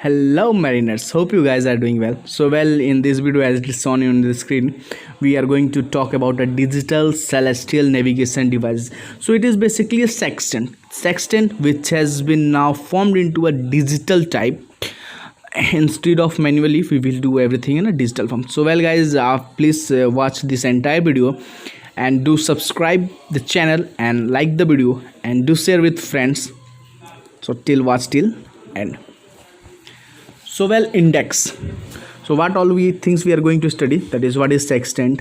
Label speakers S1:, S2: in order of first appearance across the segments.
S1: Hello mariners, hope you guys are doing well. In this video, as it is shown on the screen, we are going to talk about a digital celestial navigation device. So it is basically a sextant which has been now formed into a digital type. Instead of manually, we will do everything in a digital form. Guys, please watch this entire video and do subscribe the channel and like the video and do share with friends. So watch till end. Index. So what all we things we are going to study, that is what is sextant,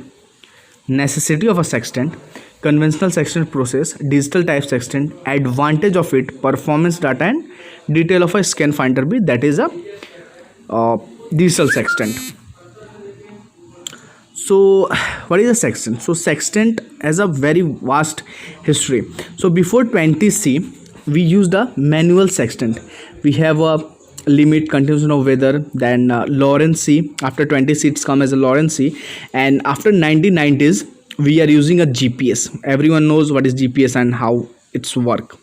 S1: necessity of a sextant, conventional sextant process, digital type sextant, advantage of it, performance data, and detail of a scan finder B, that is a digital sextant. So what is a sextant? So sextant has a very vast history. So before 20C we used a manual sextant. We have a limit, continuation of weather, then Lorentz C. After 20C it's come as a Lorentz C, and after 1990s we are using a GPS. Everyone knows what is GPS and how it's work.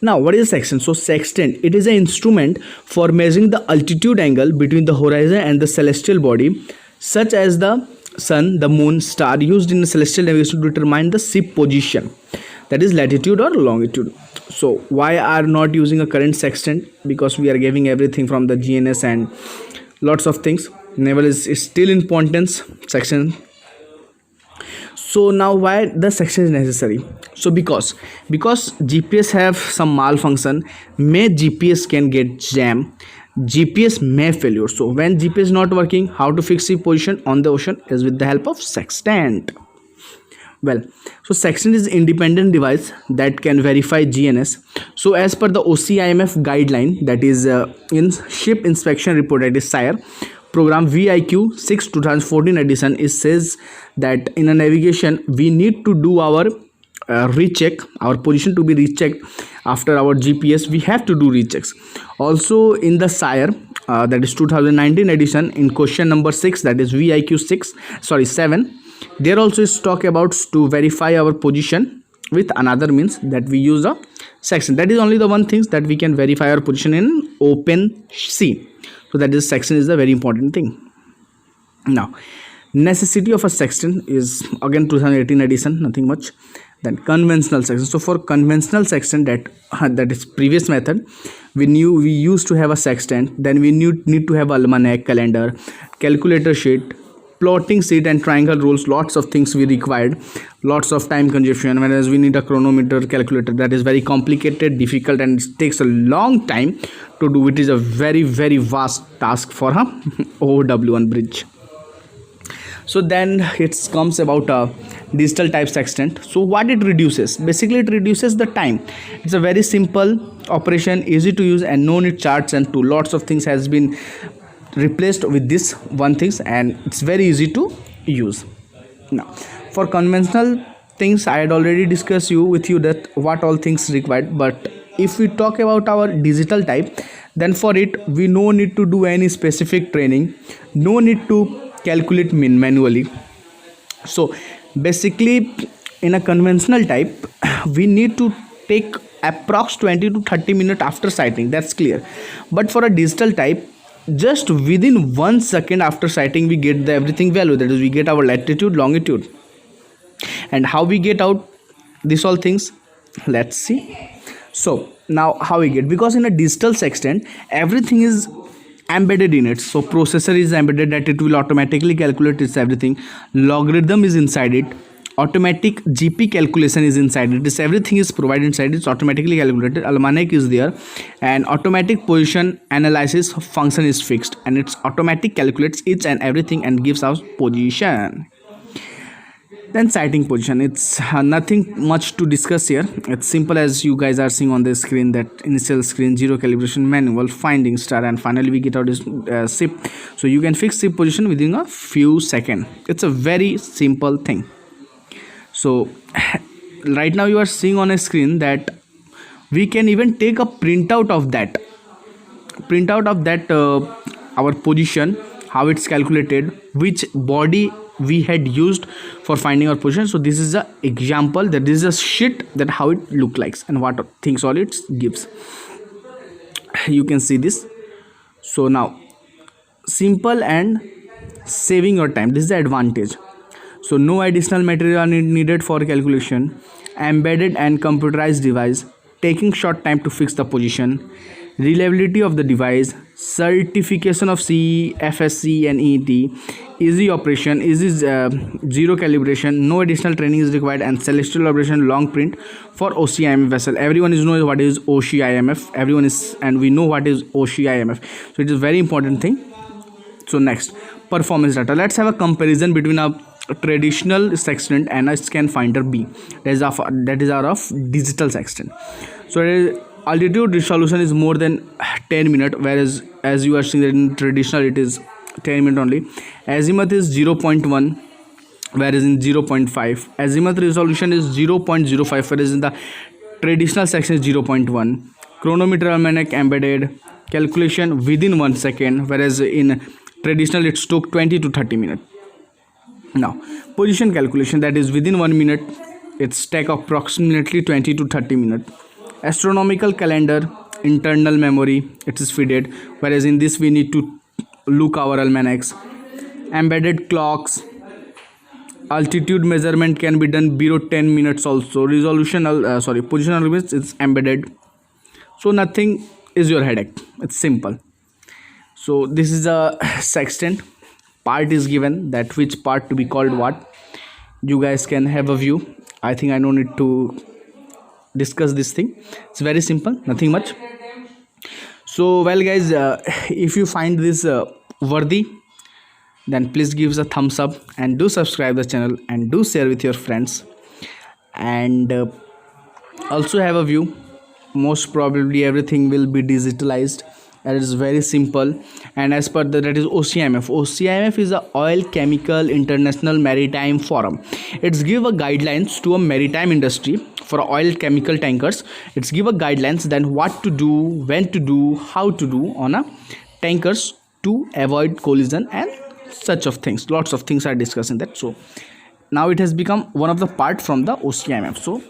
S1: Now what is a sextant? So sextant, it is an instrument for measuring the altitude angle between the horizon and the celestial body, such as the sun, the moon, star, used in celestial navigation to determine the ship position, that is latitude or longitude. So why are not using a current sextant? Because we are giving everything from the GNS and lots of things. Nevertheless, is still importance section. So now why the section is necessary? So because GPS have some malfunction, may GPS can get jam, GPS may failure. So when GPS not working, how to fix the position on the ocean is with the help of sextant. So sextant is independent device that can verify GNS. So as per the OCIMF guideline, that is in ship inspection report, that is SIRE program VIQ 6 2014 edition, it says that in a navigation we need to do our recheck, our position to be rechecked after our GPS. We have to do rechecks. Also in the SIRE that is 2019 edition, in question number 6, that is VIQ 7, there also is talk about to verify our position with another means, that we use a sextant. That is only the one thing that we can verify our position in open sea. So that is sextant is a very important thing. Now necessity of a sextant is again 2018 edition, nothing much. Then conventional sextant. So for conventional sextant, that is previous method, we used to have a sextant, then we need to have almanac, calendar, calculator sheet, plotting sheet, and triangle rules. Lots of things we required, lots of time consumption, whereas we need a chronometer, calculator, that is very complicated, difficult, and it takes a long time to do. It is a very vast task for a OW1 bridge. So then it comes about a digital type sextant. So what it reduces? Basically it reduces the time. It's a very simple operation, easy to use, and no need charts and to lots of things has been replaced with this one things, and it's very easy to use. Now for conventional things, I had already discussed with you that what all things required, but if we talk about our digital type, then for it we no need to do any specific training, no need to calculate manually. So basically in a conventional type we need to take approx 20 to 30 minutes after sighting, that's clear. But for a digital type, just within 1 second after sighting we get the everything value, that is we get our latitude, longitude. And how we get out this all things, let's see. So now how we get, because in a digital sextant everything is embedded in it. So processor is embedded, that it will automatically calculate its everything, logarithm is inside it, automatic GP calculation is inside it, this everything is provided inside, it's automatically calculated, almanac is there, and automatic position analysis function is fixed, and it's automatic calculates each and everything and gives us position. Then sighting position, it's nothing much to discuss here. It's simple as you guys are seeing on the screen, that initial screen, zero calibration, manual, finding star, and finally we get out this ship. So you can fix ship position within a few seconds. It's a very simple thing. So right now you are seeing on a screen that we can even take a printout of that our position, how it's calculated, which body we had used for finding our position. So this is a example, that this is a sheet, that how it look like and what things all it gives. You can see this So now, simple and saving your time, this is the advantage. So no additional material are needed for calculation, embedded and computerized device, taking short time to fix the position, reliability of the device, certification of CE, FSC and EET, easy operation, easy zero calibration, no additional training is required, and celestial operation long print for OCIMF vessel. Everyone is knows what is OCIMF, everyone is, and we know what is OCIMF, so it is very important thing. So next, performance data. Let's have a comparison between a traditional sextant and a scan finder B, that is our of digital sextant. So altitude resolution is more than 10 minutes, whereas as you are seeing that in traditional it is 10 minutes only. Azimuth is 0.1, whereas in 0.5. Azimuth resolution is 0.05, whereas in the traditional section is 0.1. Chronometer almanac embedded, calculation within 1 second, whereas in traditional it took 20 to 30 minutes. Now position calculation, that is within 1 minute, it's take approximately 20 to 30 minutes. Astronomical calendar, internal memory, it is fitted, whereas in this we need to look our almanacs. Embedded clocks, altitude measurement can be done below 10 minutes also. Positional limits, it's embedded. So nothing is your headache, it's simple. So this is a sextant. Part is given, that which part to be called what. You guys can have a view. I think I don't need to discuss this thing, it's very simple, nothing much. So well guys, if you find this worthy, then please give us a thumbs up and do subscribe the channel and do share with your friends, and also have a view. Most probably everything will be digitalized, and it is very simple. And as per that is OCIMF is a Oil Chemical International Maritime Forum. It's give a guidelines to a maritime industry for oil chemical tankers. It's give a guidelines then what to do, when to do, how to do on a tankers to avoid collision and such of things. Lots of things are discussed in that. So now it has become one of the part from the OCIMF. So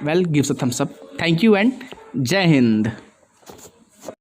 S1: well, gives a thumbs up. Thank you and Jai Hind.